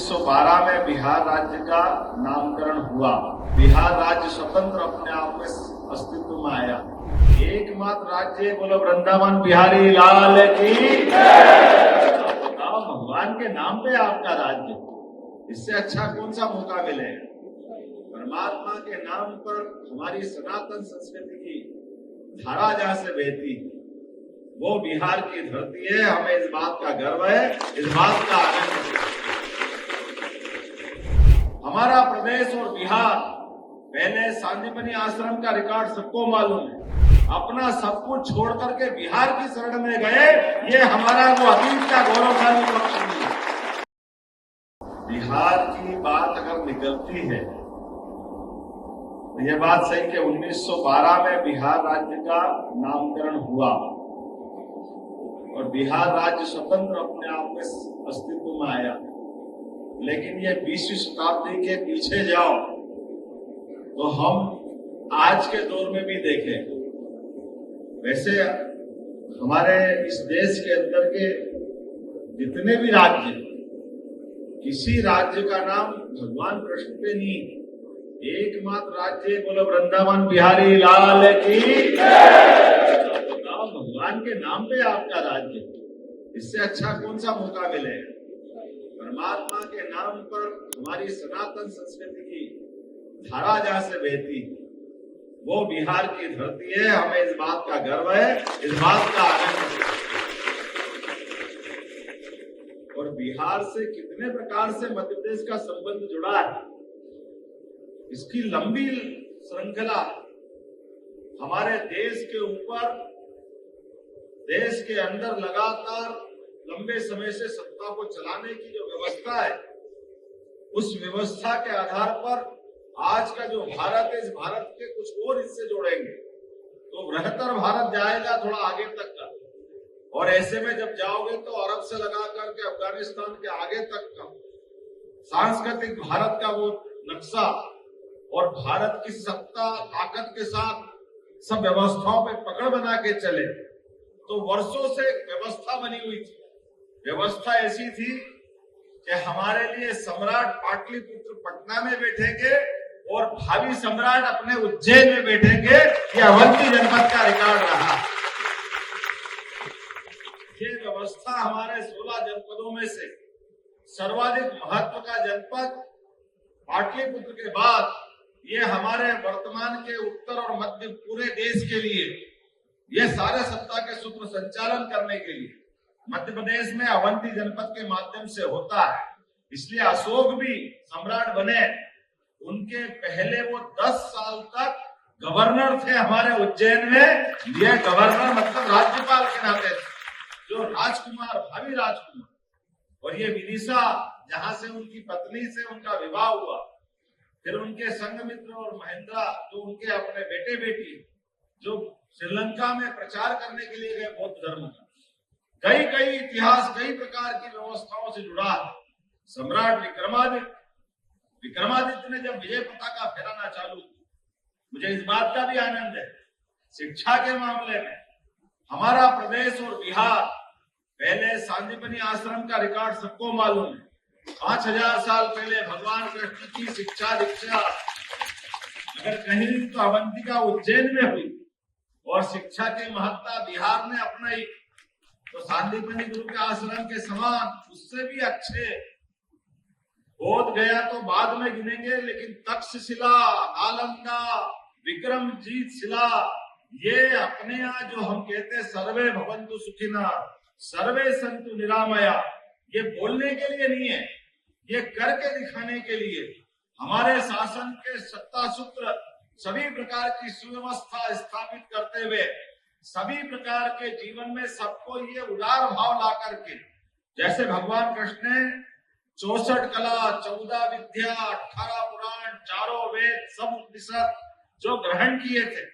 1912 में बिहार राज्य का नामकरण हुआ। बिहार राज्य स्वतंत्र अपने आप में अस्तित्व में आया। एकमात्र राज्य, बोलो वृंदावन बिहारी लाल की। भगवान के नाम पे आपका राज्य, इससे अच्छा कौन सा मौका मिलेगा। परमात्मा के नाम पर हमारी सनातन संस्कृति की धारा जहां से बहती, वो बिहार की धरती है। हमें इस बात का गर्व है, इस बात का आनंद है। हमारा प्रदेश और बिहार, पहले सांदीपनि आश्रम का रिकॉर्ड सबको मालूम है। अपना सब कुछ छोड़ करके बिहार की शरण में गए, ये हमारा वो अतीत का गौरवशाली पक्ष नहीं है। बिहार की बात अगर निकलती है तो ये बात सही कि 1912 में बिहार राज्य का नामकरण हुआ और बिहार राज्य स्वतंत्र अपने आप में अस्तित्व में आया। लेकिन ये 20वीं शताब्दी के पीछे जाओ तो हम आज के दौर में भी देखें, वैसे हमारे इस देश के अंदर के जितने भी राज्य, किसी राज्य का नाम भगवान कृष्ण पे नहीं। एकमात्र राज्य, बोलो वृंदावन बिहारी लाल की। भगवान के नाम पे आपका राज्य, इससे अच्छा कौन सा मौका मिलेगा। परमात्मा के नाम पर हमारी सनातन संस्कृति की धारा जहां से बहती, वो बिहार की धरती है। हमें इस बात का गर्व है, इस बात का आनंद है। और बिहार से कितने प्रकार से मध्य प्रदेश का संबंध जुड़ा है, इसकी लंबी श्रृंखला हमारे देश के ऊपर, देश के अंदर लगातार लंबे समय से सत्ता को चलाने की जो व्यवस्था है, उस व्यवस्था के आधार पर आज का जो भारत है, इस भारत के कुछ और हिस्से जोड़ेंगे तो बृहत्तर भारत जाएगा थोड़ा आगे तक का। और ऐसे में जब जाओगे तो अरब से लगा करके अफगानिस्तान के आगे तक का सांस्कृतिक भारत का वो नक्शा और भारत की सत्ता ताकत के साथ सब व्यवस्थाओं पे पकड़ बना के चले। तो वर्षों से व्यवस्था बनी हुई थी। व्यवस्था ऐसी थी कि हमारे लिए सम्राट पाटलिपुत्र पटना में बैठेंगे और भावी सम्राट अपने उज्जैन में बैठेंगे। ये अवंती जनपद का रिकॉर्ड रहा। ये व्यवस्था हमारे 16 जनपदों में से सर्वाधिक महत्व का जनपद पाटलिपुत्र के बाद ये हमारे वर्तमान के उत्तर और मध्य पूरे देश के लिए, ये सारे सत्ता के सूत्र संचालन करने के लिए मध्य प्रदेश में अवंती जनपद के माध्यम से होता है। इसलिए अशोक भी सम्राट बने, उनके पहले वो 10 साल तक गवर्नर थे हमारे उज्जैन में। ये गवर्नर मतलब राज्यपाल के नाते थे, जो राजकुमार, भावी राजकुमार। और ये विदिशा, जहां से उनकी पत्नी से उनका विवाह हुआ, फिर उनके संघमित्र और महेंद्रा, जो उनके अपने बेटे बेटी, जो श्रीलंका में प्रचार करने के लिए गए बौद्ध धर्म का। कई इतिहास, कई प्रकार की व्यवस्थाओं से जुड़ा है। सम्राट विक्रमादित्य ने जब विजय पताका फहराना चालू की, मुझे इस बात का भी आनंद है, शिक्षा के मामले में हमारा प्रदेश और बिहार, पहले सांदीपनि आश्रम का रिकॉर्ड सबको मालूम है। 5000 साल पहले भगवान कृष्ण की शिक्षा दीक्षा अगर कहीं तो अवंतिका उज्जैन में हुई, और शिक्षा की महत्ता बिहार ने अपनाई तो सांदीपनि गुरु के आश्रम के समान, उससे भी अच्छे। बोध गया तो बाद में गिनेंगे, लेकिन तक्षशिला, नालंदा, विक्रमजीत शिला, ये अपने यहाँ जो हम कहते हैं सर्वे भवन्तु सुखिनः, सर्वे सन्तु निरामया, ये बोलने के लिए नहीं है, ये करके दिखाने के लिए। हमारे शासन के सत्ता सूत्र सभी प्रकार की सुव्यवस्था स्थापित करते हुए सभी प्रकार के जीवन में सबको ये उदार भाव ला करके, जैसे भगवान कृष्ण ने 64 कला, 14 विद्या, 18 पुराण, 4 वेद, सब उपनिषद जो ग्रहण किए थे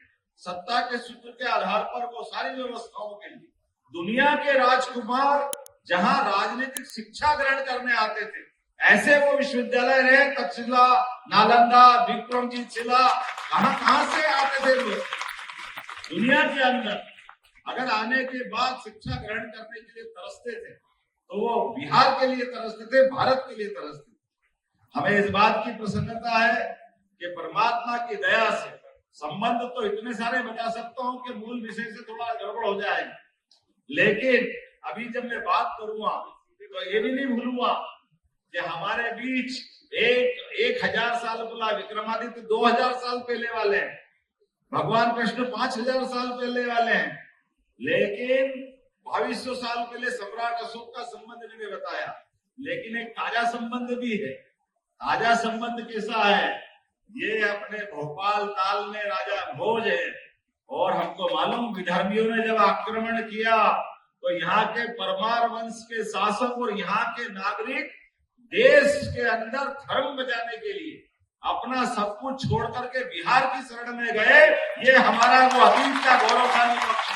सत्ता के सूत्र के आधार पर, वो सारी व्यवस्थाओं के लिए दुनिया के राजकुमार जहां राजनीतिक शिक्षा ग्रहण करने आते थे, ऐसे वो विश्वविद्यालय रहे, तक्षशिला, नालंदा, विक्रमजीत शिला, कहां से आते थे लोग दुनिया के अंदर। अगर आने के बाद शिक्षा ग्रहण करने के लिए तरसते थे तो वो बिहार के लिए तरसते थे, भारत के लिए तरसते थे। हमें इस बात की प्रसन्नता है कि परमात्मा की दया से संबंध तो इतने सारे बता सकता हूं कि मूल विषय से थोड़ा गड़बड़ हो जाएगा, लेकिन अभी जब मैं बात करूंगा तो ये भी नहीं भूलूंगा कि हमारे बीच 1000 साल बोला, विक्रमादित्य 2000 साल पहले वाले हैं, भगवान कृष्ण 5000 साल पहले वाले हैं, लेकिन 2200 साल पहले सम्राट अशोक का संबंध मैंने बताया, लेकिन एक ताजा संबंध भी है। ताजा संबंध कैसा है? ये अपने भोपाल ताल में राजा भोज है, और हमको मालूम विधर्मियों ने जब आक्रमण किया तो यहाँ के परमार वंश के शासक और यहाँ के नागरिक देश के अंदर धर्म बचाने के लिए अपना सब कुछ छोड़ करके बिहार की शरण में गए। ये हमारा वो अतीत का गौरवशाली पक्ष